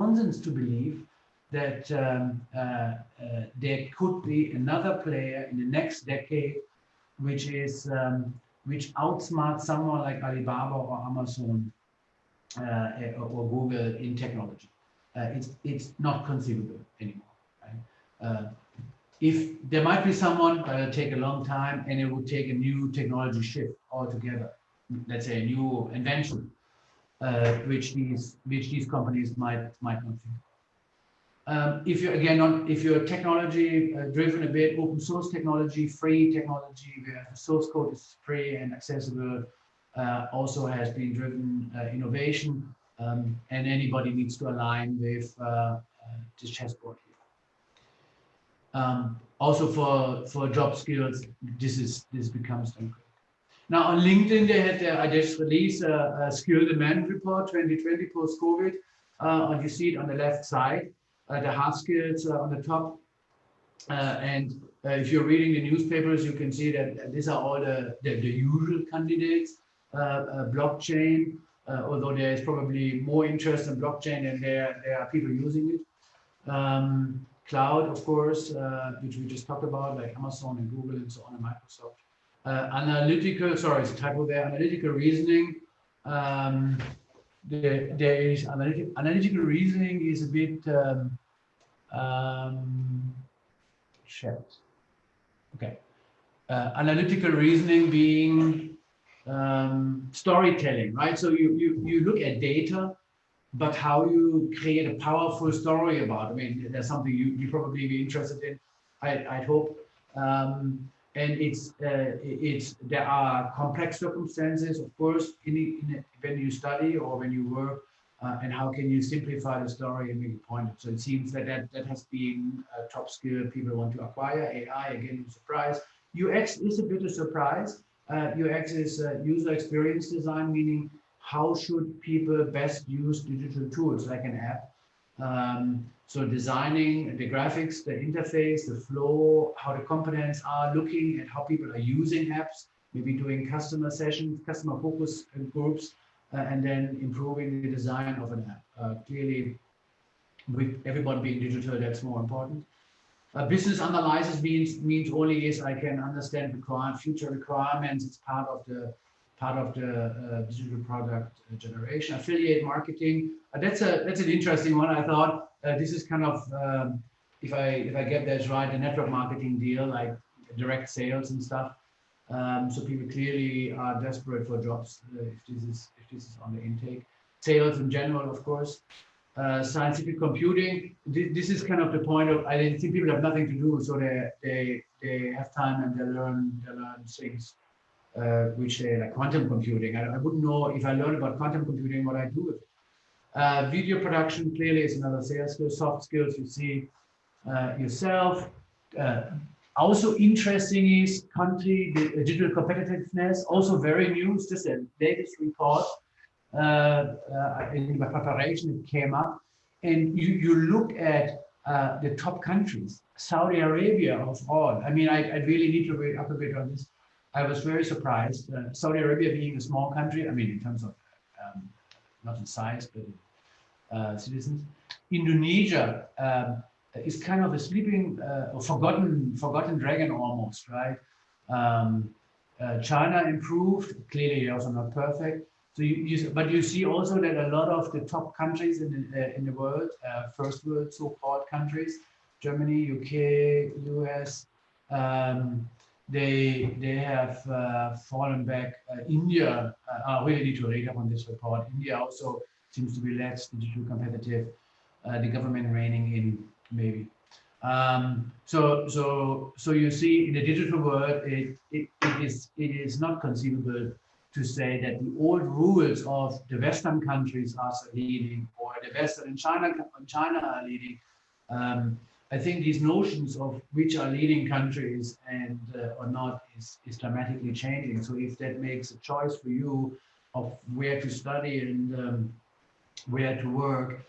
nonsense to believe that there could be another player in the next decade which outsmarts someone like Alibaba or Amazon or Google in technology. It's not conceivable anymore. Right? If there might be someone, but it'll take a long time, and it would take a new technology shift altogether. Let's say a new invention, which these companies might not think. If you're again if you're technology driven a bit, open source technology, free technology, where the source code is free and accessible, also has been driven innovation, and anybody needs to align with this chessboard here. Also for job skills, this becomes then great. Now on LinkedIn, they had I just released a skill demand report 2020 post COVID, and you see it on the left side. The hard skills on the top, and if you're reading the newspapers, you can see that these are all the usual candidates. Blockchain, although there is probably more interest in blockchain than there are people using it. Cloud, of course, which we just talked about, like Amazon and Google and so on, and Microsoft. Analytical, sorry, it's a typo there. Analytical reasoning. There is analytical reasoning is a bit okay. Analytical reasoning being storytelling, right? So you look at data, but how you create a powerful story about. I mean, there's something you probably be interested in. I hope. And there are complex circumstances, of course, when you study or when you work, and how can you simplify the story and make it pointed. So it seems that has been a top skill people want to acquire. AI, again, no surprise. UX is a bit of surprise. UX is user experience design, meaning how should people best use digital tools like an app. So designing the graphics, the interface, the flow, how the components are looking and how people are using apps, maybe doing customer sessions, customer focus groups, and then improving the design of an app. Clearly, with everybody being digital, that's more important. Business analysis means only is I can understand future requirements. It's part of the digital product generation. Affiliate marketing, that's an interesting one. I thought this is kind of if I get that right, a network marketing deal like direct sales and stuff. So people clearly are desperate for jobs if this is on the intake. Sales in general, of course. Scientific computing. This is kind of the point of I think people have nothing to do, so they have time and they learn things. Which they like quantum computing. I wouldn't know if I learned about quantum computing what I do with it. Video production clearly is another sales skill. Soft skills you see yourself. Also interesting is country digital competitiveness. Also very new. It's just a latest report. In my preparation it came up, and you look at the top countries. Saudi Arabia of all. I mean, I really need to read up a bit on this. I was very surprised. Saudi Arabia being a small country, I mean, in terms of not in size, but citizens. Indonesia is kind of a sleeping or forgotten dragon almost, right? China improved, clearly also not perfect. So but you see also that a lot of the top countries in the world, first world so-called countries, Germany, UK, US. They have fallen back. India, I really need to read up on this report. India also seems to be less digital competitive. The government reining in, maybe. So you see, in the digital world, it is not conceivable to say that the old rules of the Western countries are leading, or the Western and China are leading. I think these notions of which are leading countries and or not is dramatically changing. So if that makes a choice for you of where to study and where to work,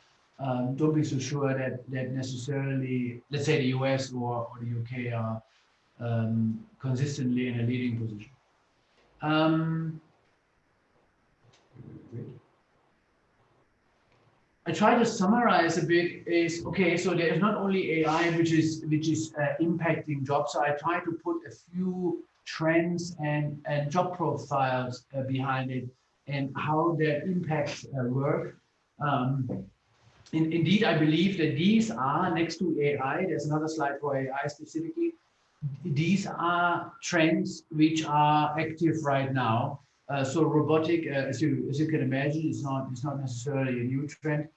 don't be so sure that necessarily, let's say the US or the UK are consistently in a leading position. I try to summarize a bit is, okay, so there is not only AI which is impacting jobs. So I try to put a few trends and job profiles behind it and how that impacts work. Indeed, I believe that these are, next to AI, there's another slide for AI specifically, these are trends which are active right now. So robotic, as you can imagine, is not necessarily a new trend,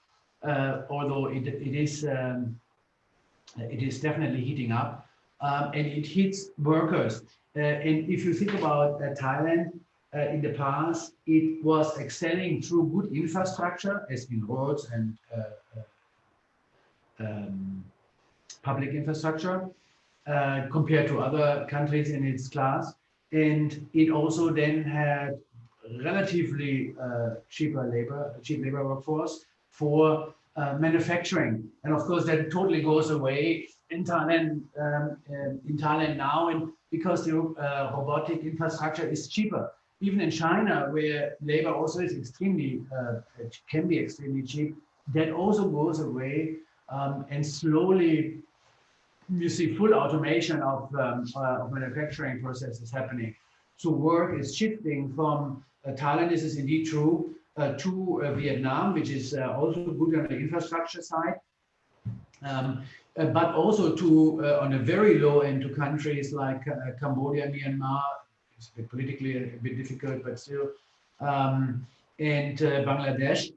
although it is definitely heating up, and it hits workers. And if you think about Thailand, in the past, it was excelling through good infrastructure, as in roads and public infrastructure, compared to other countries in its class. And it also then had relatively cheap labor workforce for manufacturing. And of course, that totally goes away in Thailand, now, and because the robotic infrastructure is cheaper. Even in China, where labor also is extremely, can be extremely cheap, that also goes away, and slowly you see full automation of manufacturing processes happening. So work is shifting from Thailand, this is indeed true, to Vietnam, which is also good on the infrastructure side, but also to, on a very low end, to countries like Cambodia, Myanmar. It's politically a bit difficult, but still, and Bangladesh.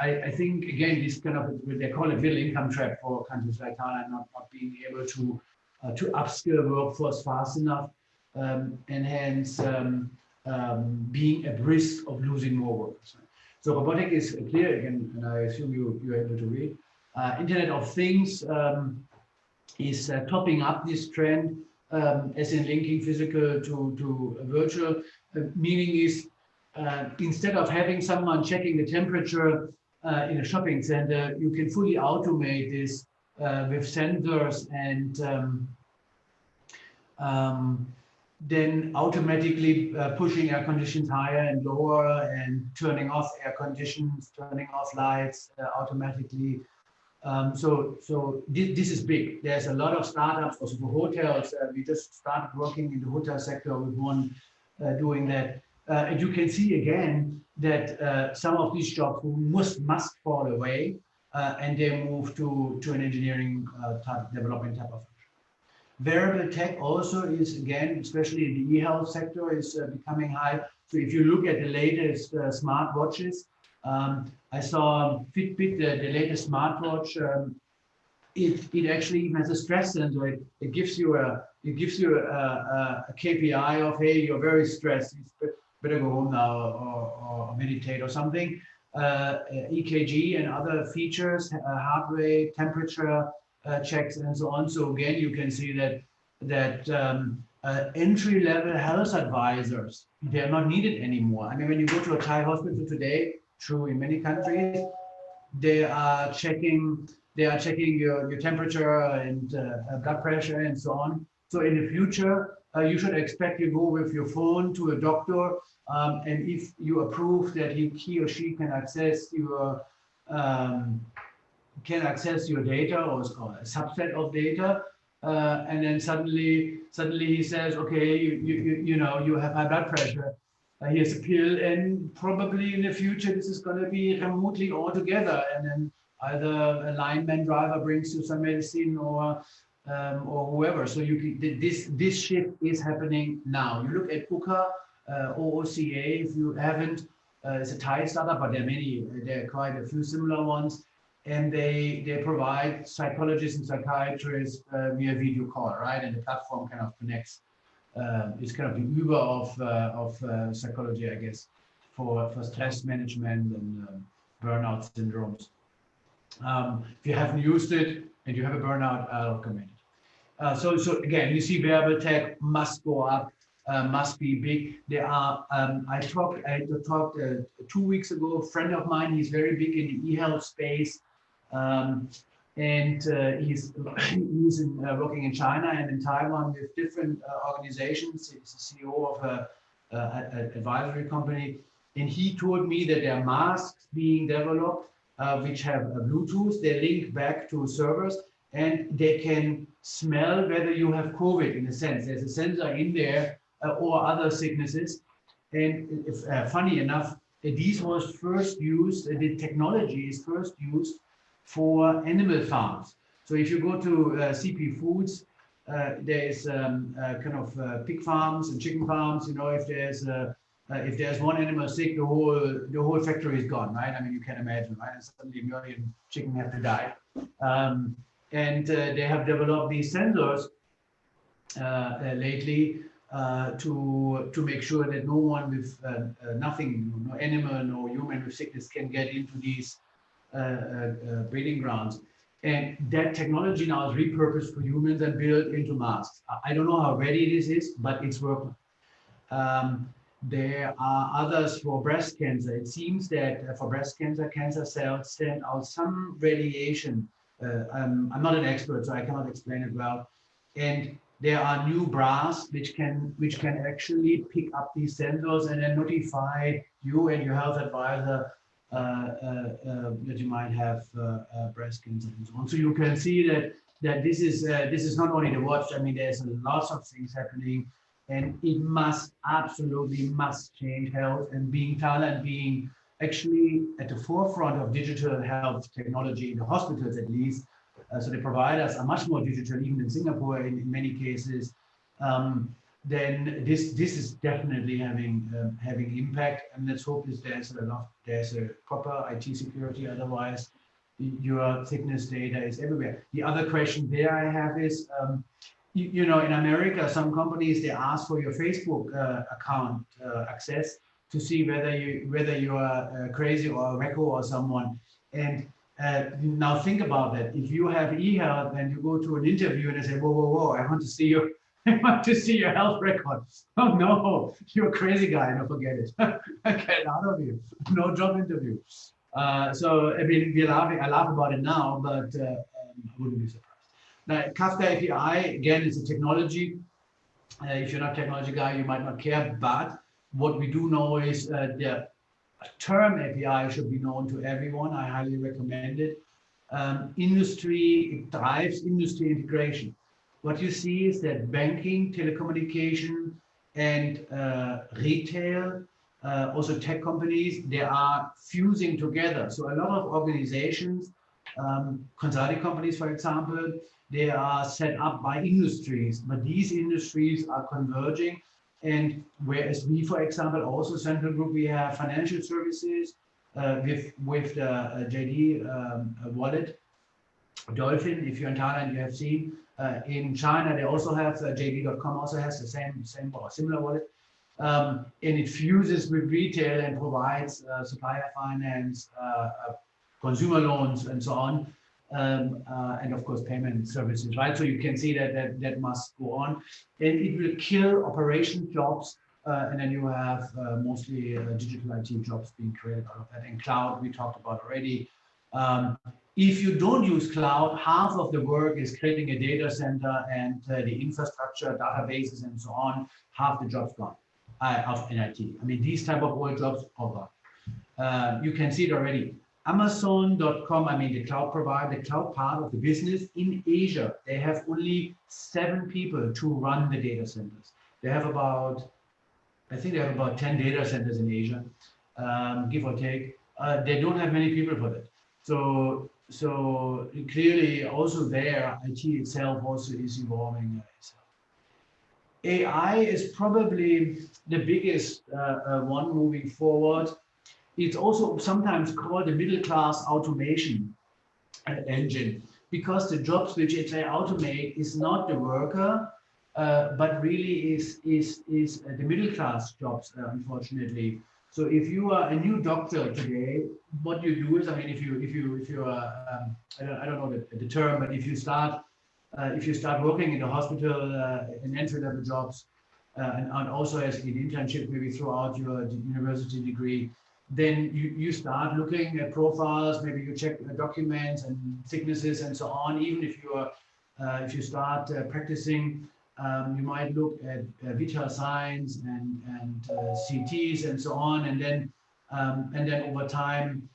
I think, again, this kind of, they call it middle income trap for countries like Thailand, not being able to upskill workforce fast enough, and hence being at risk of losing more workers. So robotic is clear again, and I assume you're able to read. Internet of Things is topping up this trend, as in linking physical to virtual. Meaning is, instead of having someone checking the temperature in a shopping center, you can fully automate this with sensors and then automatically pushing air conditions higher and lower and turning off air conditions, turning off lights automatically. So this is big. There's a lot of startups also for hotels. We just started working in the hotel sector with one doing that. And you can see again that some of these jobs must fall away, and they move to an engineering development type of function. Wearable tech also is, again, especially in the e-health sector, is becoming high. So if you look at the latest smart watches, I saw Fitbit, the latest smartwatch. It actually even has a stress sensor. It gives you a KPI of, hey, you're very stressed. You better go home now or meditate or something. EKG and other features, heart rate, temperature checks, and so on. So again, you can see that entry-level health advisors, they are not needed anymore. I mean, when you go to a Thai hospital today, true in many countries, they are checking your temperature and blood pressure and so on. So in the future, you should expect you go with your phone to a doctor, and if you approve that he or she can access your data or a subset of data, and then suddenly he says, okay, you know, you have high blood pressure. Here's a pill, and probably in the future this is going to be remotely altogether, and then either a lineman driver brings you some medicine or whoever. So this shift is happening now. You look at UCA, OOCA, if you haven't, it's a Thai startup, but there are quite a few similar ones, and they provide psychologists and psychiatrists via video call, right? And the platform kind of connects. It's kind of the Uber of psychology, I guess, for stress management and burnout syndromes. If you haven't used it and you have a burnout, I'll recommend it. So again, you see wearable tech must go up, must be big. There are, I talked 2 weeks ago, a friend of mine, he's very big in the e-health space, and he's working in China and in Taiwan with different organizations. He's the CEO of an advisory company, And he told me that there are masks being developed which have Bluetooth. They link back to servers, and they can smell whether you have COVID. In a sense, there's a sensor in there or other sicknesses. And if, funny enough, these was first used. The technology is first used for animal farms. So if you go to CP Foods, there is kind of pig farms and chicken farms. You know, if there's one animal sick, the whole factory is gone, right? I mean, you can imagine, right? And suddenly a million chicken have to die. And they have developed these sensors lately to make sure that no one with nothing, no animal, no human with sickness can get into these breeding grounds. And that technology now is repurposed for humans and built into masks. I don't know how ready this is, but it's working. There are others for breast cancer. It seems that for breast cancer, cancer cells send out some radiation. I'm not an expert, so I cannot explain it well. And there are new bras which can actually pick up these sensors and then notify you and your health advisor that you might have breast cancer and so on. So you can see that this is not only the watch. I mean, there's lots of things happening, and it absolutely must change health. And Thailand being actually at the forefront of digital health technology in the hospitals, at least. So the providers are much more digital, even in Singapore in many cases. Then this is definitely having impact, and let's hope there's a proper IT security. Otherwise, your fitness data is everywhere. The other question there I have is, you know, in America, some companies, they ask for your Facebook account access to see whether you are crazy or a wacko or someone. And now think about that. If you have e-health and you go to an interview and they say, whoa, I want to see your health record. Oh no, you're a crazy guy. No, forget it. Get out of here. No job interview. So I mean, I laugh about it now, but I wouldn't be surprised. Now, Kafka API, again, is a technology. If you're not a technology guy, you might not care. But what we do know is the term API should be known to everyone. I highly recommend it. It drives industry integration. What you see is that banking, telecommunication, and retail, also tech companies, they are fusing together. So a lot of organizations, consulting companies, for example, they are set up by industries, but these industries are converging. And whereas we, for example, also Central Group, we have financial services with the JD wallet, Dolphin. If you're in Thailand, you have seen. In China, they also have JD.com also has the same or similar wallet, and it fuses with retail and provides supplier finance, consumer loans, and so on, and of course payment services. Right, so you can see that must go on, and it will kill operation jobs, and then you have mostly digital IT jobs being created out of that. And cloud, we talked about already. If you don't use cloud, half of the work is creating a data center and the infrastructure, databases, and so on. Half the jobs gone in IT. I mean, these type of old jobs are gone. You can see it already. Amazon.com, I mean, the cloud provider, the cloud part of the business in Asia, they have only 7 people to run the data centers. They have I think they have about 10 data centers in Asia, give or take. They don't have many people for that. So clearly also there, IT itself also is evolving itself. AI is probably the biggest one moving forward. It's also sometimes called the middle class automation engine, because the jobs which it may automate is not the worker, but really is the middle class jobs, unfortunately. So if you are a new doctor today, what you do is, I mean, if you are, I don't know the term, but if you start working in the hospital in entry-level jobs, and also as an internship maybe throughout your university degree, then you start looking at profiles. Maybe you check documents and sicknesses and so on. Even if you start practicing, you might look at vital signs and CTs and so on, and then and then over time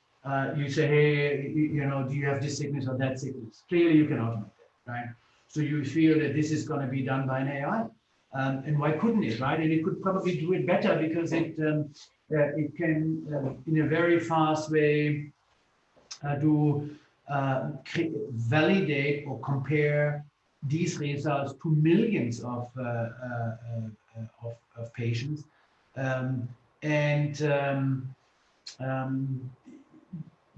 you say, hey, do you have this sickness or that sickness? Clearly, you can automate that, right? So you feel that this is going to be done by an AI, and why couldn't it, right? And it could probably do it better because it can, in a very fast way, do validate or compare these results to millions of patients, and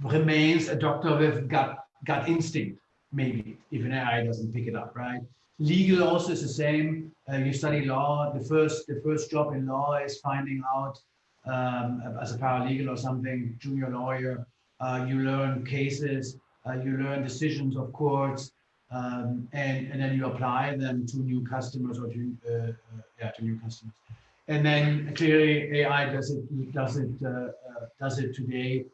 remains a doctor with gut instinct, maybe, if an AI doesn't pick it up, right? Legal also is the same. You study law. The first job in law is finding out, as a paralegal or something, junior lawyer. You learn cases. You learn decisions of courts, and then you apply them to new customers or to new customers. And then clearly AI does it today.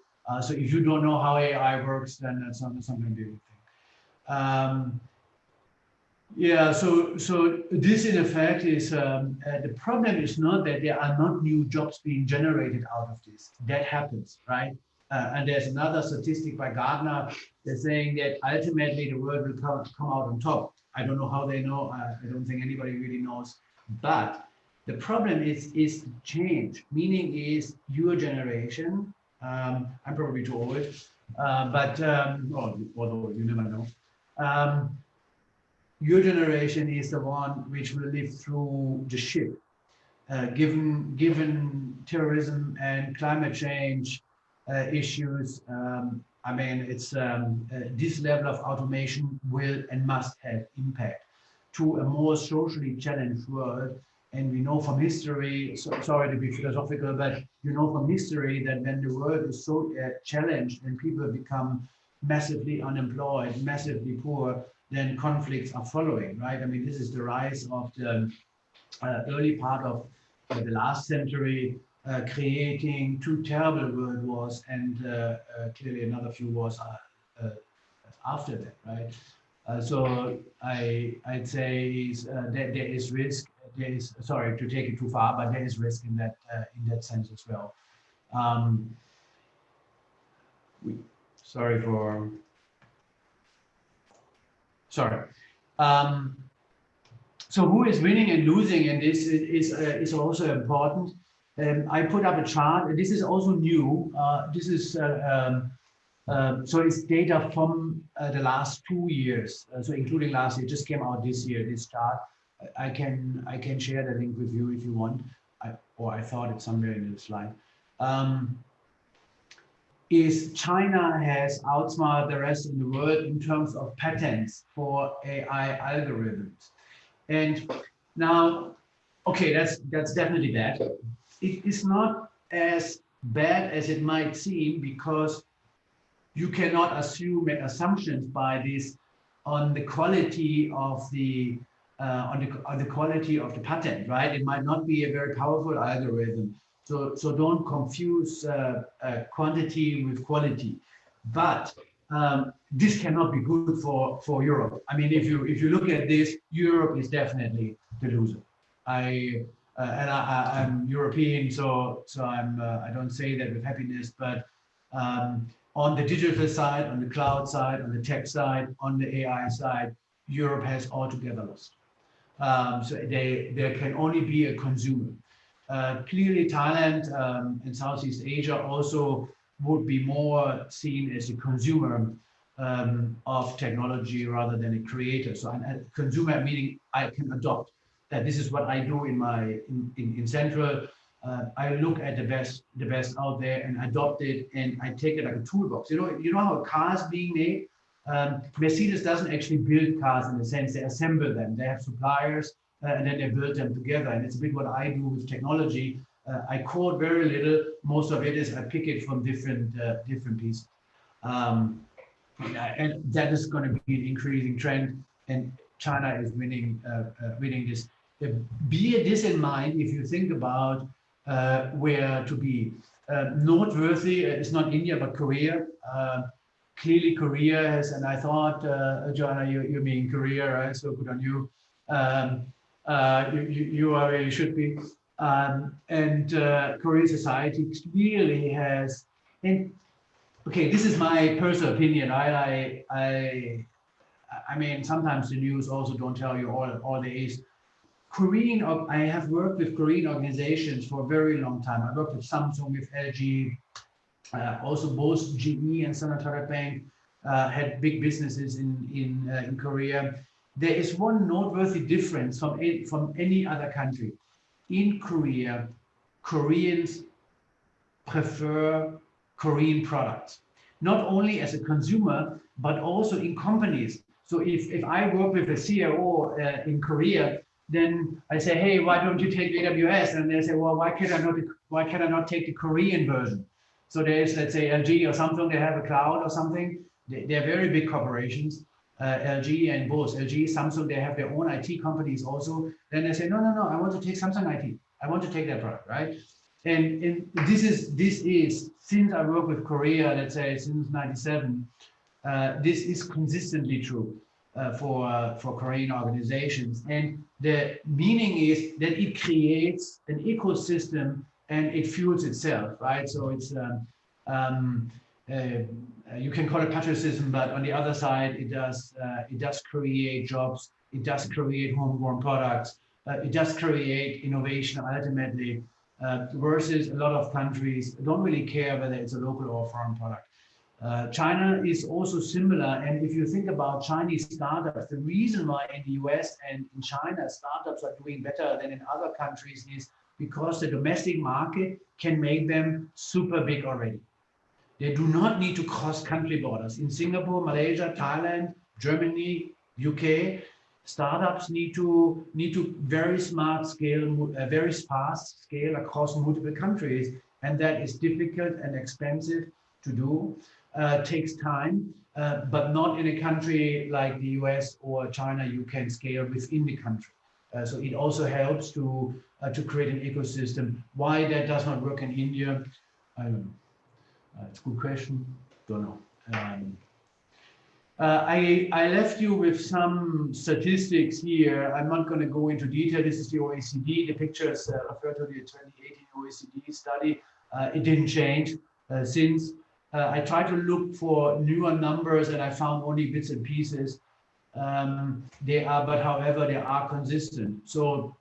So if you don't know how AI works, then that's not something to do with thing. Yeah, so this in effect is the problem is not that there are not new jobs being generated out of this. That happens, right? And there's another statistic by Gartner that's saying that ultimately the world will come out on top. I don't know how they know. I don't think anybody really knows. But the problem is change. Meaning is your generation. I'm probably too old, but although you never know. Your generation is the one which will live through the shit. Given terrorism and climate change issues, I mean, it's this level of automation will and must have impact to a more socially challenged world. And we know from history, sorry to be philosophical, but you know from history that when the world is so challenged and people become massively unemployed, massively poor, then conflicts are following, right? I mean, this is the rise of the early part of the last century, creating two terrible world wars and clearly another few wars after that, right? So I'd say that there is risk. There is, sorry to take it too far, but there is risk in that sense as well. Sorry. So who is winning and losing, and this is also important. I put up a chart. This is also new. This is so it's data from the last 2 years, so including last year. It just came out this year. This chart. I can share the link with you if you want. I thought it's somewhere in the slide. Is China has outsmarted the rest of the world in terms of patents for AI algorithms. And now, okay, that's definitely bad. It is not as bad as it might seem because you cannot assume assumptions by this on the quality of the quality of the patent, right? It might not be a very powerful algorithm. So don't confuse quantity with quality. But this cannot be good for Europe. I mean, if you look at this, Europe is definitely the loser. I'm European, so I don't say that with happiness, but on the digital side, on the cloud side, on the tech side, on the AI side, Europe has altogether lost. So there can only be a consumer. Clearly, Thailand and Southeast Asia also would be more seen as a consumer of technology rather than a creator. So a consumer meaning I can adopt. That this is what I do in Central. I look at the best out there and adopt it, and I take it like a toolbox. You know how a car is being made. Mercedes doesn't actually build cars in the sense they assemble them. They have suppliers and then they build them together. And it's a bit what I do with technology. I code very little. Most of it is I pick it from different pieces. And that is going to be an increasing trend. And China is winning this. Bear this in mind if you think about where to be. Noteworthy, it's not India, but Korea. Clearly, Korea has, and I thought, Joanna, you mean Korea, right? So good on you. You should be. And Korean society clearly has, and okay, this is my personal opinion. I mean, sometimes the news also don't tell you all there is. I have worked with Korean organizations for a very long time. I worked with Samsung, with LG, also both GE and Standard Chartered Bank had big businesses in Korea. There is one noteworthy difference from any other country. In Korea, Koreans prefer Korean products, not only as a consumer, but also in companies. So if I work with a CIO in Korea, then I say, hey, why don't you take AWS? And they say, well, why can I not take the Korean version? So there's, let's say, LG or Samsung, they have a cloud or something. They're very big corporations, LG and both LG, Samsung, they have their own IT companies also. Then they say, no, I want to take Samsung IT. I want to take that product, right? And this is since I work with Korea, let's say since '97, this is consistently true for Korean organizations. And the meaning is that it creates an ecosystem and it fuels itself, right? So it's you can call it patriotism, but on the other side, it does create jobs, it does create homegrown products, it does create innovation ultimately. Versus a lot of countries don't really care whether it's a local or foreign product. China is also similar, and if you think about Chinese startups, the reason why in the US and in China startups are doing better than in other countries is because the domestic market can make them super big already. They do not need to cross country borders. In Singapore, Malaysia, Thailand, Germany, UK, startups need to very smart scale, very fast scale across multiple countries, and that is difficult and expensive to do. Takes time, but not in a country like the US or China. You can scale within the country, so it also helps to create an ecosystem. Why that does not work in India, I don't know. It's a good question. Don't know. I left you with some statistics here. I'm not going to go into detail. This is the OECD. The pictures refer to the 2018 OECD study. It didn't change since. I tried to look for newer numbers and I found only bits and pieces. But however, they are consistent. So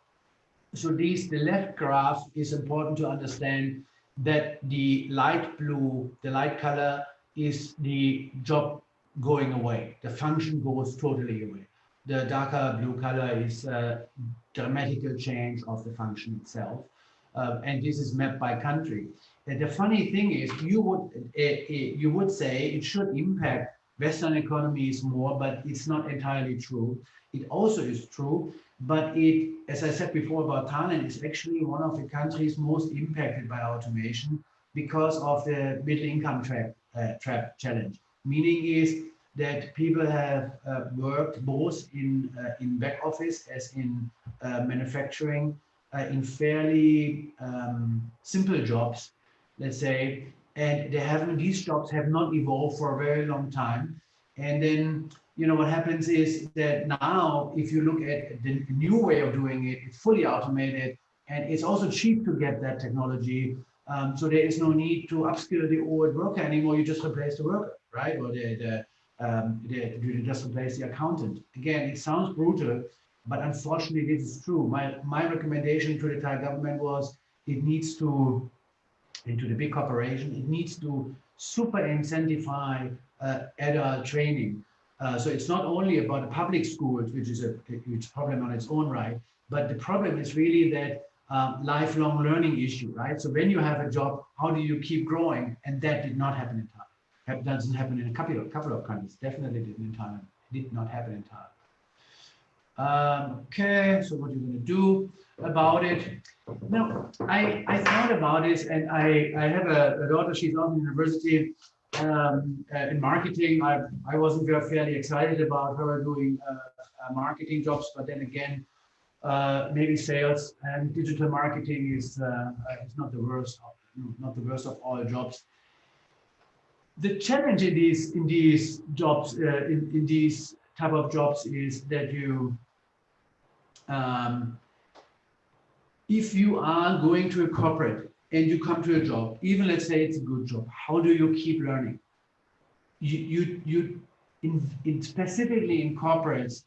the left graph is important to understand that the light blue, the light color, is the job going away. The function goes totally away. The darker blue color is a dramatical change of the function itself. And this is mapped by country. And the funny thing is, you would say it should impact Western economies more, but it's not entirely true. It also is true, but it, as I said before about Thailand, is actually one of the countries most impacted by automation because of the middle income trap challenge. Meaning is that people have worked both in back office as in manufacturing, in fairly simple jobs, let's say, and these jobs have not evolved for a very long time. And then, you know, what happens is that now, if you look at the new way of doing it, it's fully automated, and it's also cheap to get that technology. So there is no need to upskill the old worker anymore. You just replace the worker, right? Or you just replace the accountant. Again, it sounds brutal, but unfortunately, this is true. My recommendation to the Thai government was it needs to, into the big corporation, it needs to super incentivize adult training. So it's not only about the public schools, which is a huge problem on its own right, but the problem is really that lifelong learning issue, right? So when you have a job, how do you keep growing? And that did not happen in Thailand. That doesn't happen in a couple of countries. Definitely didn't in Thailand. It did not happen in Thailand. Okay, so what are you going to do about it? Now, I thought about this, and I have a daughter. She's on university in marketing. I wasn't fairly excited about her doing marketing jobs, but then again, maybe sales and digital marketing is not the worst of all jobs. The challenge in these jobs, in these type of jobs, is that if you are going to a corporate and you come to a job, even let's say it's a good job, how do you keep learning? Specifically in corporates,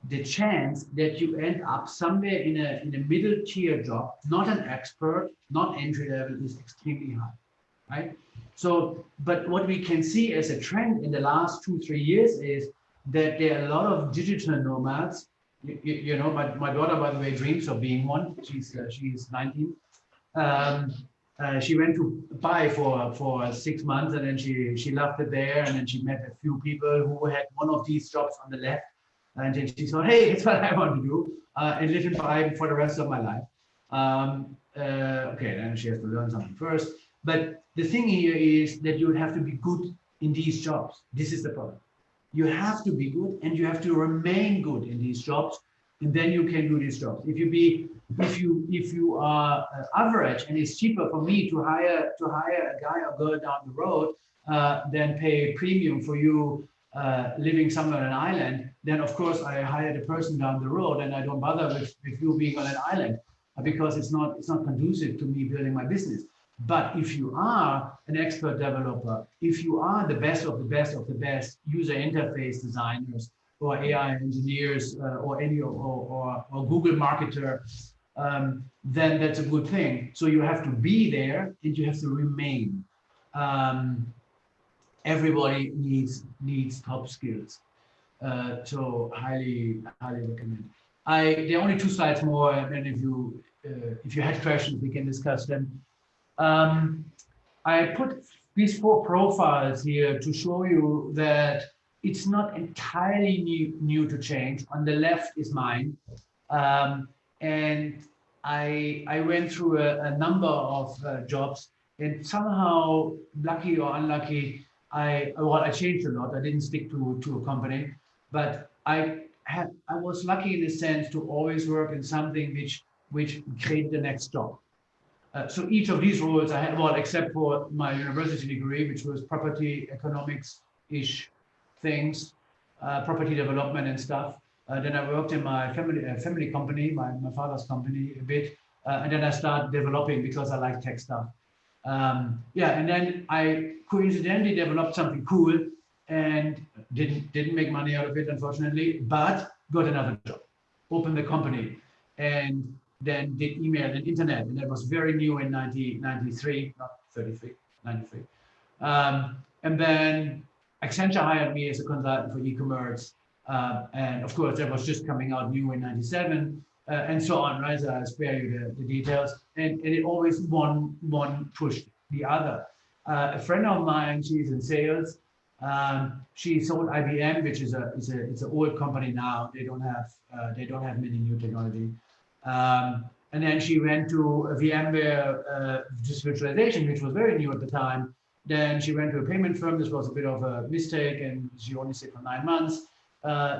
the chance that you end up somewhere in a middle tier job, not an expert, not entry level, is extremely high, right? So, but what we can see as a trend in the last 2-3 years is that there are a lot of digital nomads. You know, my daughter, by the way, dreams of being one. She's 19. Um, she went to Dubai for 6 months, and then she loved it there, and then she met a few people who had one of these jobs on the left, and then she thought, hey, it's what I want to do, and live in Dubai for the rest of my life. Okay, then she has to learn something first. But the thing here is that you have to be good in these jobs. This is the problem. You have to be good, and you have to remain good in these jobs, and then you can do these jobs. If you are average, and it's cheaper for me to hire a guy or girl down the road than pay premium for you living somewhere on an island, then of course I hire the person down the road, and I don't bother with you being on an island because it's not conducive to me building my business. But if you are an expert developer, if you are the best of the best of the best user interface designers or AI engineers or Google marketer, then that's a good thing. So you have to be there and you have to remain. Everybody needs top skills. So highly recommend. There are only 2 slides more, and if you had questions, we can discuss them. I put these 4 profiles here to show you that it's not entirely new to change. On the left is mine, and I went through a number of jobs, and somehow, lucky or unlucky, I changed a lot. I didn't stick to a company, but I was lucky in the sense to always work in something which created the next job. So each of these roles I had, well, except for my university degree, which was property economics-ish things, property development and stuff. Then I worked in my family company, my father's company a bit, and then I started developing because I like tech stuff. Yeah, and then I coincidentally developed something cool and didn't make money out of it, unfortunately, but got another job, opened the company, and then did email and internet, and that was very new in 1993, not 33, 93. And then Accenture hired me as a consultant for e-commerce, and of course that was just coming out new in 97, and so on, right? So I spare you the details, and it always one pushed the other. A friend of mine, she's in sales. She sold IBM, which is it's an old company now. They don't have many new technology. And then she went to a VMware just virtualization, which was very new at the time. Then she went to a payment firm. This was a bit of a mistake, and she only stayed for 9 months.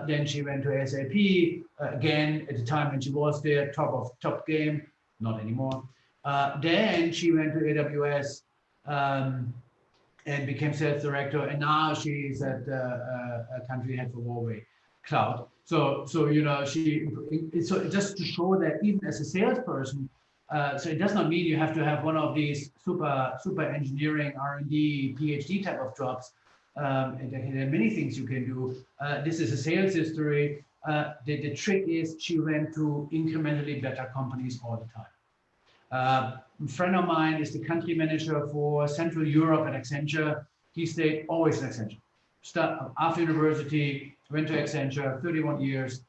Then she went to SAP, again, at the time when she was there, top game, not anymore. Then she went to AWS and became sales director, and now she's at a country head for Huawei Cloud. So you know, so just to show that even as a salesperson, so it does not mean you have to have one of these super engineering R&D PhD type of jobs. And there are many things you can do. This is a sales history. The trick is she went to incrementally better companies all the time. A friend of mine is the country manager for Central Europe at Accenture. He stayed always at Accenture. After university, went to Accenture, 31 years.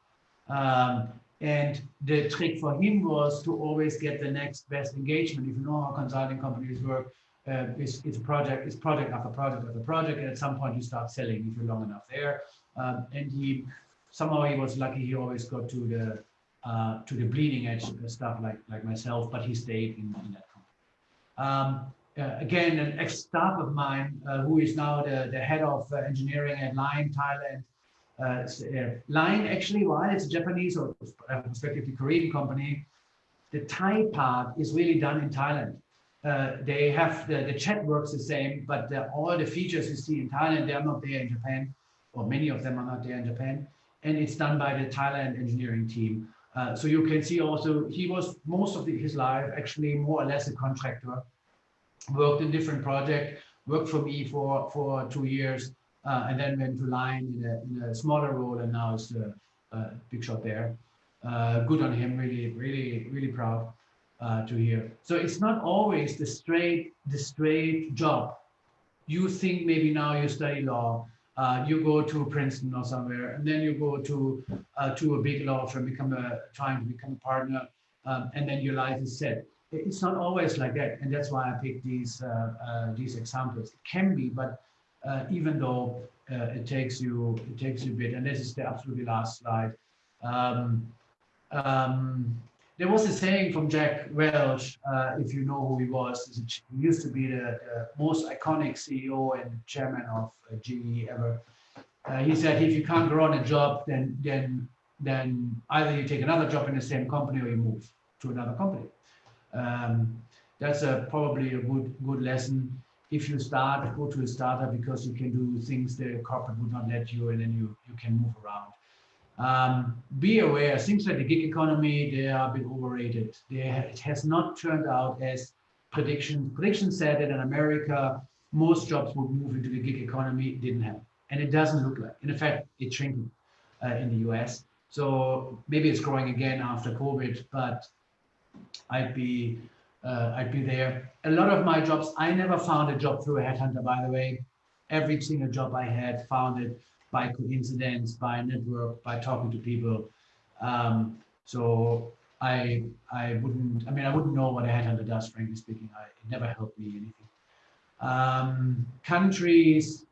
And the trick for him was to always get the next best engagement. If you know how consulting companies work, it's project after project after project, and at some point you start selling if you're long enough there. And he was lucky. He always got to the bleeding edge stuff like myself, but he stayed in that company. Again, an ex-staff of mine who is now the head of engineering at Line Thailand. Line, actually, while it's a Japanese or respectively Korean company, the Thai part is really done in Thailand. They have the chat works the same, but all the features you see in Thailand, they are not there in Japan, or many of them are not there in Japan, and it's done by the Thailand engineering team. So you can see also he was most of his life actually more or less a contractor, worked in different projects, worked for me for 2 years, and then went to Line in a smaller role, and now is a big shot there. Good on him, really proud to hear. So it's not always the straight job. You think maybe now you study law, you go to Princeton or somewhere, and then you go to a big law firm, trying to become a partner, and then your life is set. It's not always like that, and that's why I picked these examples. It can be, but even though it takes you a bit, and this is the absolutely last slide. There was a saying from Jack Welch, if you know who he was. He used to be the most iconic CEO and chairman of GE ever. He said, if you can't grow on a job, then either you take another job in the same company or you move to another company. That's probably a good lesson. If you go to a startup because you can do things the corporate would not let you, and then you can move around. Be aware, things like the gig economy, they are a bit overrated. It has not turned out as predictions said that in America, most jobs would move into the gig economy. It didn't happen. And it doesn't look like. In fact, it's shrinking in the US. So maybe it's growing again after COVID, but I'd be there. A lot of my jobs, I never found a job through a headhunter, by the way. Every single job I had found it by coincidence, by network, by talking to people. So I wouldn't know what a headhunter does, frankly speaking. It never helped me anything. Countries,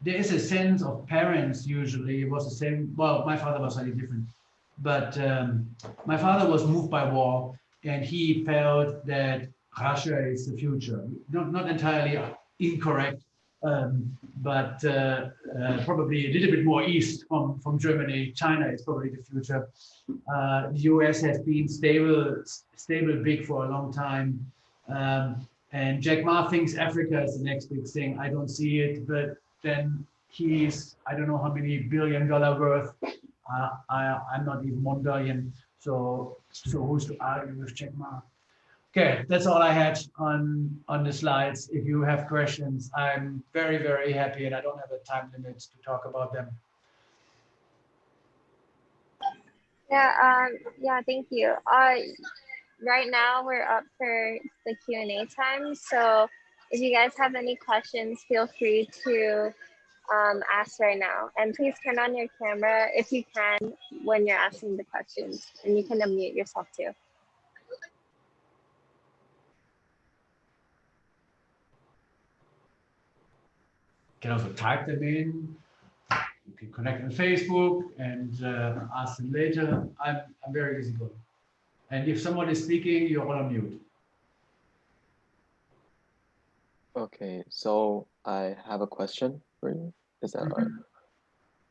there is a sense of parents usually. It was the same. Well, my father was slightly different, but my father was moved by war, and he felt that Russia is the future. Not entirely incorrect, but probably a little bit more east from Germany. China is probably the future. The US has been stable big for a long time. And Jack Ma thinks Africa is the next big thing. I don't see it, but then he's, I don't know how many $1 billion worth. I'm not even 1 billion. So who's to argue with Jack Ma? Okay, that's all I had on the slides. If you have questions, I'm very happy, and I don't have a time limit to talk about them. Yeah, thank you. Right now we're up for the Q&A time. So if you guys have any questions, feel free to ask right now. And please turn on your camera if you can when you're asking the questions, and you can unmute yourself too. You can also type them in. You can connect on Facebook and ask them later. I'm very easygoing. And if someone is speaking, you're all on mute. Okay, so I have a question for you. Is that right?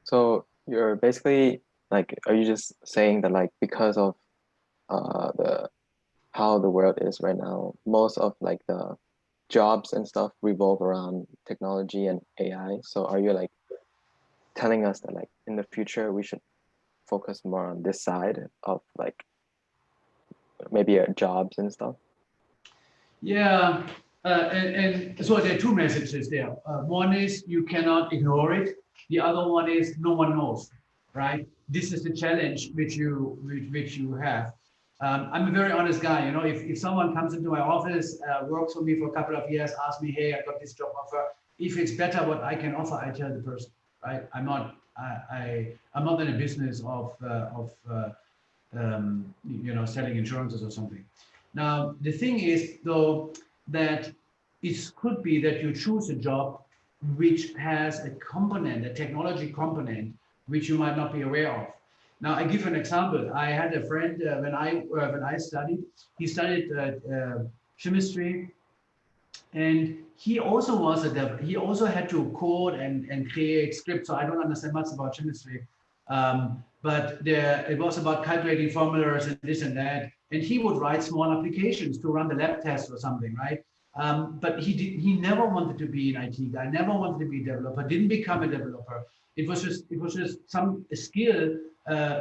So you're basically like, are you just saying that like because of how the world is right now, most of like the jobs and stuff revolve around technology and AI. So are you like telling us that like in the future we should focus more on this side of like maybe jobs and stuff? Yeah, and so there are two messages there. One is you cannot ignore it. The other one is no one knows, right? This is the challenge which you have. I'm a very honest guy. You know, if someone comes into my office, works for me for a couple of years, asks me, hey, I got this job offer. If it's better what I can offer, I tell the person, right? I'm not in a business of selling insurances or something. Now, the thing is, though, that it could be that you choose a job which has a component, a technology component, which you might not be aware of. Now, I give an example. I had a friend when I studied. He studied chemistry, and he also he also had to code and create scripts. So I don't understand much about chemistry, but it was about calculating formulas and this and that. And he would write small applications to run the lab test or something, right? But he never wanted to be an IT guy, never wanted to be a developer, didn't become a developer. It was just some skill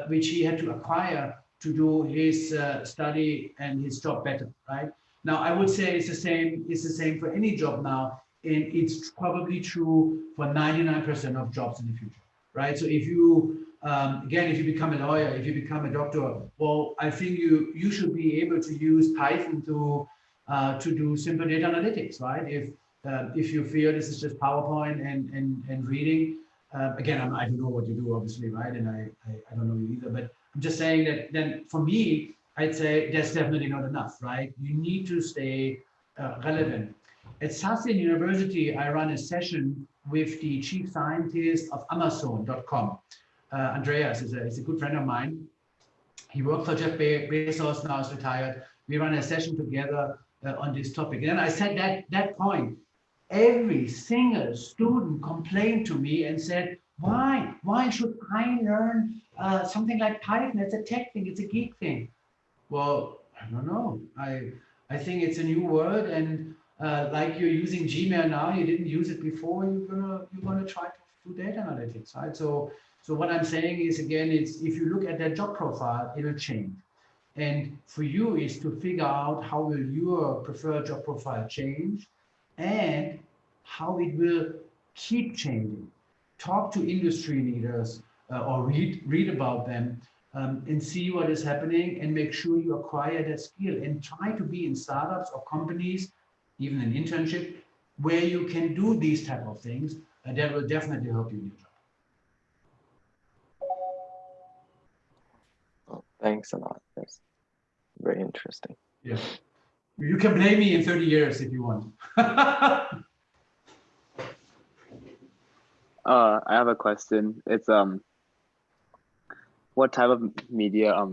which he had to acquire do his study and his job better, right? Now, I would say it's the same. It's the same for any job now, and it's probably true for 99% of jobs in the future, right? So if you again, if you become a lawyer, if you become a doctor, well, I think you should be able to use Python to do simple data analytics, right? If you feel this is just PowerPoint and reading, again, I don't know what you do, obviously, right? And I don't know you either, but I'm just saying that then for me, I'd say that's definitely not enough, right? You need to stay relevant. At Sassin University, I run a session with the chief scientist of Amazon.com. Andreas is a good friend of mine. He worked for Jeff Bezos, now is retired. We run a session together on this topic. And then I said that point, every single student complained to me and said, why should I learn something like Python? It's a tech thing, it's a geek thing. Well, I don't know. I think it's a new word, and like you're using Gmail now, you didn't use it before, you're gonna try to do data analytics, right? So what I'm saying is, again, it's if you look at that job profile, it will change. And for you is to figure out how will your preferred job profile change and how it will keep changing. Talk to industry leaders or read about them and see what is happening and make sure you acquire that skill and try to be in startups or companies, even an internship, where you can do these type of things. That will definitely help you in your job. Oh, thanks a lot. That's very interesting. Yeah. You can blame me in 30 years if you want. I have a question. It's what type of media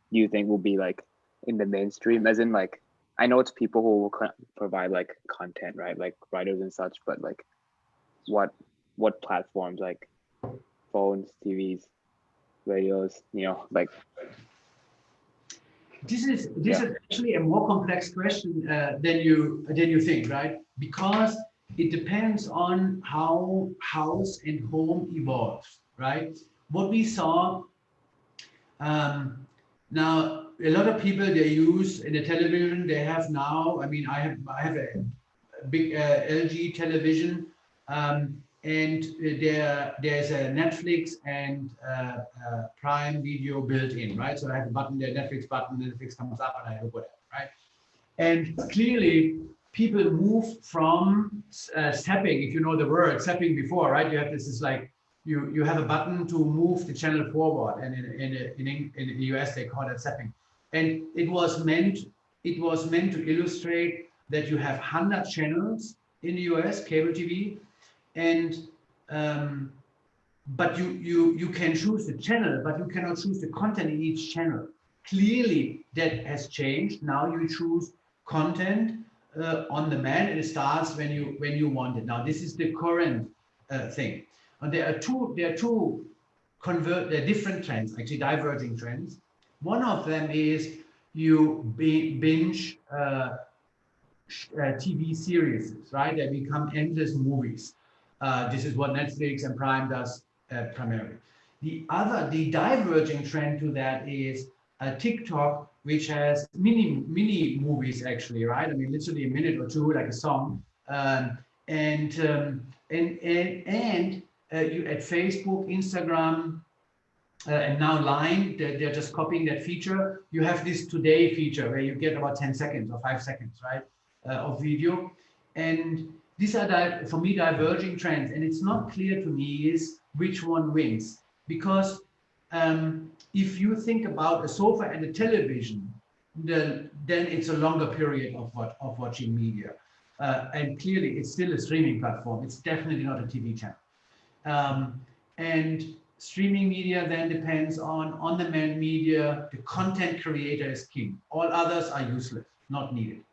you think will be like in the mainstream? As in, like, I know it's people who will provide like content, right? Like writers and such, but like what platforms, like phones, TVs, radios, like. This is actually a more complex question than you think, right? Because it depends on how house and home evolves, right? What we saw now, a lot of people, they use in the television, they have now, I mean, I have a big LG television, and there's a Netflix and Prime Video built in, right? So I have a button there, Netflix button, Netflix comes up and I do whatever, right? And clearly people move from zapping, if you know the word, zapping before, right? You have this is like, you have a button to move the channel forward, and in the US they call it zapping. And it was meant to illustrate that you have 100 channels in the US cable TV, and but you can choose the channel, but you cannot choose the content in each channel. Clearly that has changed. Now you choose content on demand, and it starts when you want it. Now this is the current thing. And there are different trends, actually diverging trends. One of them is you binge TV series, right? They become endless movies. This is what Netflix and Prime does primarily. The diverging trend to that is TikTok, which has mini movies, actually, right? I mean, literally a minute or two, like a song, and you at Facebook, Instagram, and now Line, they're just copying that feature. You have this today feature where you get about 10 seconds or 5 seconds, right, of video. And these are, for me, diverging trends. And it's not clear to me is which one wins. Because if you think about a sofa and a television, then it's a longer period of watching media. And clearly, it's still a streaming platform. It's definitely not a TV channel. And streaming media then depends on-demand media. The content creator is king. All others are useless, not needed,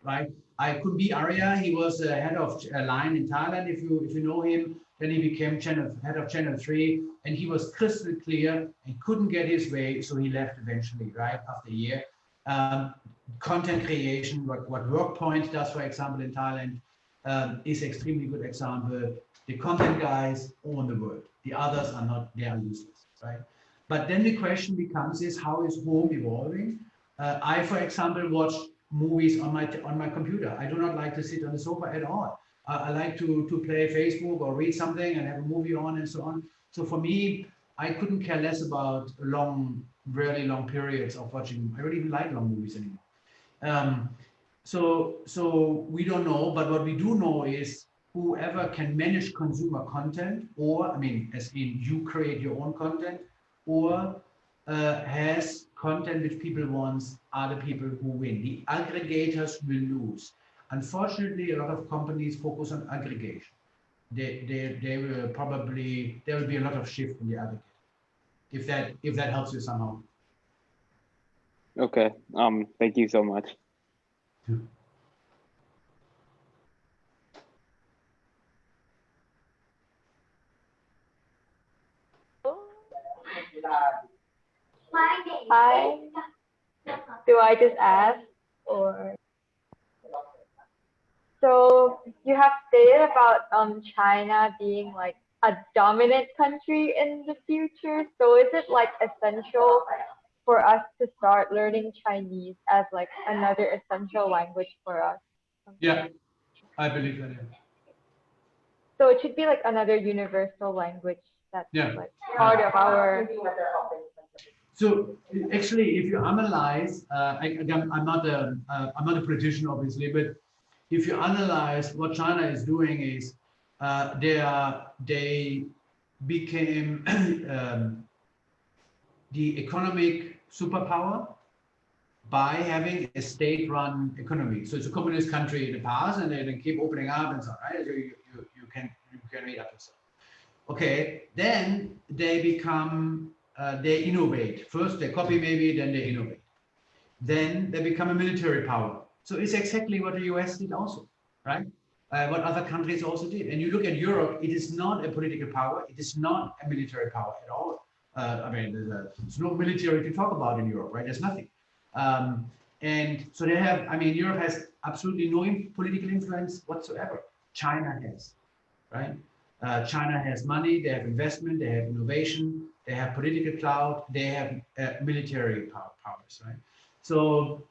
right? I could be Arya. He was head of Line in Thailand. If you know him, then he became head of Channel 3, and he was crystal clear and couldn't get his way, so he left eventually, right, after a year. Content creation, what WorkPoint does, for example, in Thailand, is extremely good example. The content guys own the world. The others are not, they are useless, right? But then the question becomes is how is home evolving? I, for example, watch movies on my computer. I do not like to sit on the sofa at all. I like to play Facebook or read something and have a movie on and so on. So for me, I couldn't care less about really long periods of watching. I don't even like long movies anymore. So we don't know, but what we do know is whoever can manage consumer content, or I mean, as in you create your own content, or has content which people want, are the people who win. The aggregators will lose. Unfortunately, a lot of companies focus on aggregation. They will probably, there will be a lot of shift in the aggregator. If that helps you somehow. Okay. Thank you so much. Hi. Do I just ask or? So you have stated about China being like a dominant country in the future. So is it like essential for us to start learning Chinese as like another essential language for us? Yeah, I believe that. Yeah. So it should be like another universal language that's like part of our. So actually, if you analyze, again, I'm not a politician, obviously, but if you analyze what China is doing is they became the economic superpower by having a state-run economy. So it's a communist country in the past, and they keep opening up and so on, right? So you can read up yourself. Okay, then they become they innovate. First they copy maybe, then they innovate. Then they become a military power. So it's exactly what the US did also, right? What other countries also did. And you look at Europe, it is not a political power. It is not a military power at all. I mean, there's no military to talk about in Europe, right? There's nothing. And so they have, I mean, Europe has absolutely no political influence whatsoever. China has, right? China has money, they have investment, they have innovation, they have political clout, they have military powers, right? So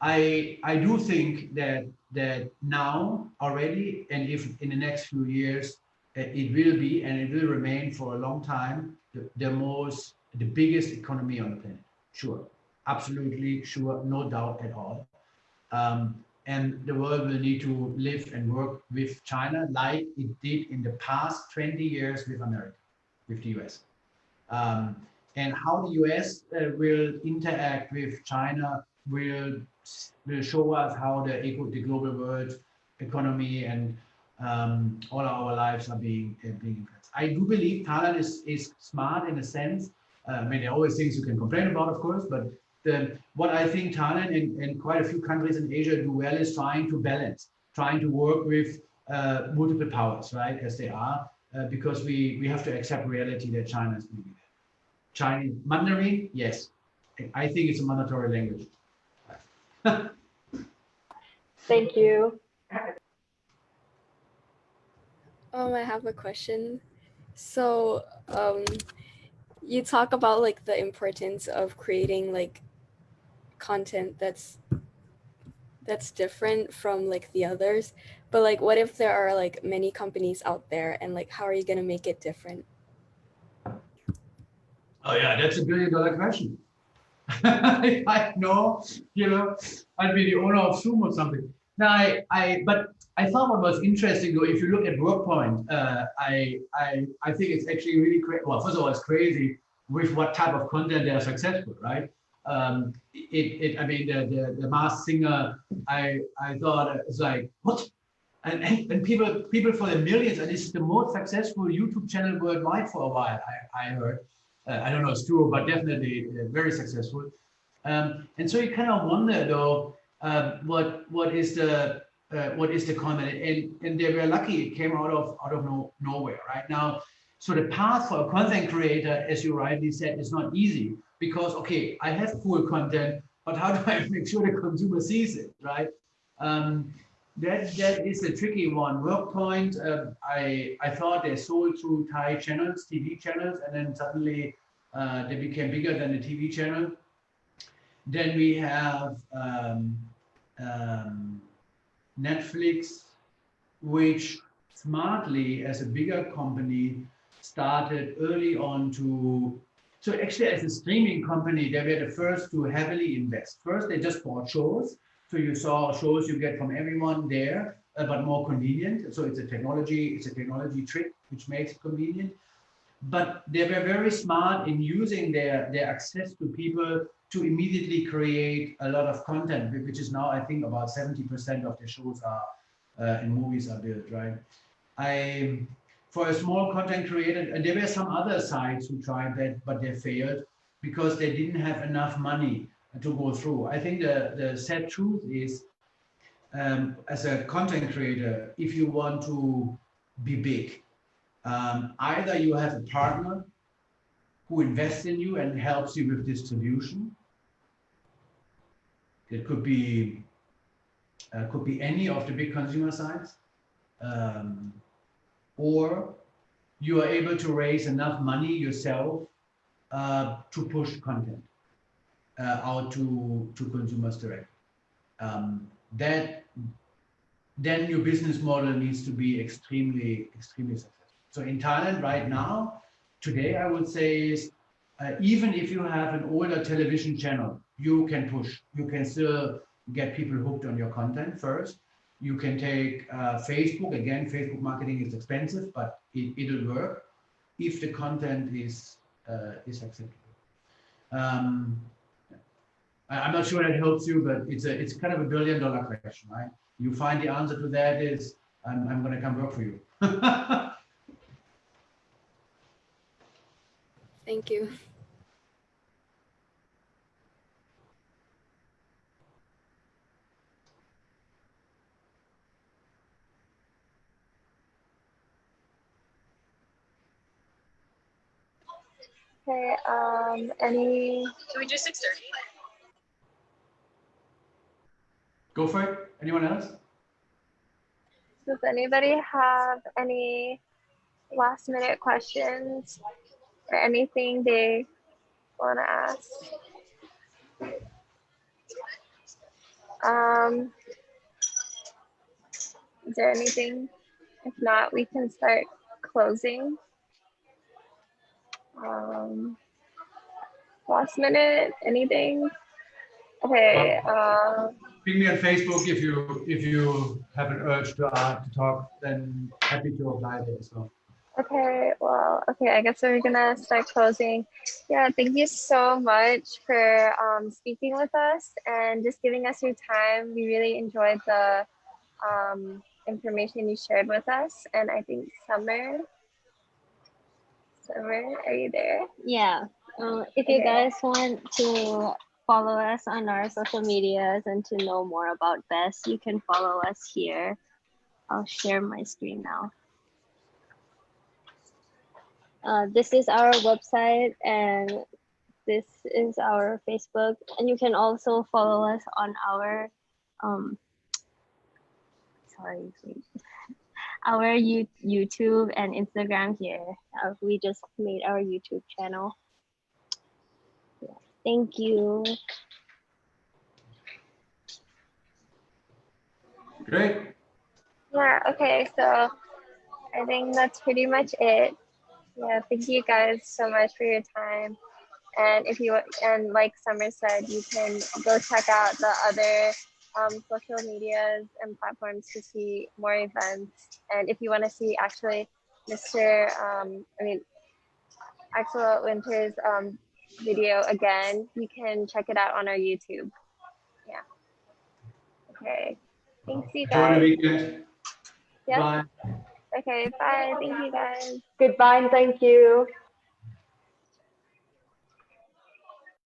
I do think that now already, and if in the next few years, it will be and it will remain for a long time the biggest economy on the planet. Sure, absolutely sure, no doubt at all. And the world will need to live and work with China like it did in the past 20 years with America, with the US. And how the US will interact with China will show us how the global world economy and all our lives are being influenced. I do believe Thailand is smart in a sense. I mean, there are always things you can complain about, of course, but what I think Thailand and quite a few countries in Asia do well is trying to balance, trying to work with multiple powers, right, as they are, because we have to accept reality that China is moving there. Chinese Mandarin, yes, I think it's a mandatory language. Thank you. I have a question. So you talk about like the importance of creating like content that's different from like the others, but like what if there are like many companies out there, and like how are you going to make it different? Oh yeah, that's a $1 billion question. If I know, I'd be the owner of Zoom or something. Now, but I thought what was interesting though, if you look at WorkPoint, I think it's actually really crazy. Well, first of all, it's crazy with what type of content they are successful, right? I mean, the Masked Singer, I thought it's like, what? And people for the millions, and this is the most successful YouTube channel worldwide for a while, I heard. I don't know if it's true, but definitely very successful. And so you kind of wonder though, what is the content? And they were lucky it came out of nowhere right now. So the path for a content creator, as you rightly said, is not easy because okay, I have cool content, but how do I make sure the consumer sees it, right? That is a tricky one. WorkPoint, I thought they sold through Thai channels, TV channels, and then suddenly They became bigger than the TV channel. Then we have Netflix, which smartly, as a bigger company, started early on to, so actually as a streaming company, they were the first to heavily invest. First, they just bought shows. So you saw shows you get from everyone there, but more convenient. So it's a technology trick, which makes it convenient. But they were very smart in using their access to people to immediately create a lot of content, which is now, I think, about 70% of the shows are in movies are built, right? For a small content creator, and there were some other sites who tried that, but they failed because they didn't have enough money to go through. I think the sad truth is, as a content creator, if you want to be big, either you have a partner who invests in you and helps you with distribution. It could be any of the big consumer sites, or you are able to raise enough money yourself to push content out to consumers directly. Then your business model needs to be extremely successful. So in Thailand right now, today I would say is, even if you have an older television channel, you can push. You can still get people hooked on your content first. You can take Facebook. Again, Facebook marketing is expensive, but it'll work if the content is acceptable. I'm not sure that helps you, but it's kind of a $1 billion question, right? You find the answer to that is, I'm going to come work for you. Thank you. Okay, any? Can we do 6:30? Go for it. Anyone else? Does anybody have any last minute questions or anything they want to ask? Is there anything? If not, we can start closing. Last minute, anything? Okay. Ping me on Facebook if you have an urge to talk. Then happy to apply there as well. Okay, well, okay, I guess we're gonna start closing. Yeah, thank you so much for speaking with us and just giving us your time. We really enjoyed the information you shared with us. And I think Summer, are you there? Yeah. If you guys want to follow us on our social medias and to know more about BEST, you can follow us here. I'll share my screen now. This is our website and this is our Facebook, and you can also follow us on our our YouTube and Instagram here. We just made our YouTube channel. Yeah. Thank you. Great. Yeah, okay, so I think that's pretty much it. Yeah, thank you guys so much for your time. And if you, and like Summer said, you can go check out the other social medias and platforms to see more events. And if you want to see actually Mr. Axel Winter's video again, you can check it out on our YouTube. Yeah. Okay. Thanks, you guys. Enjoy the weekend. Yeah. Bye. Okay, bye. Thank you guys. Goodbye and thank you.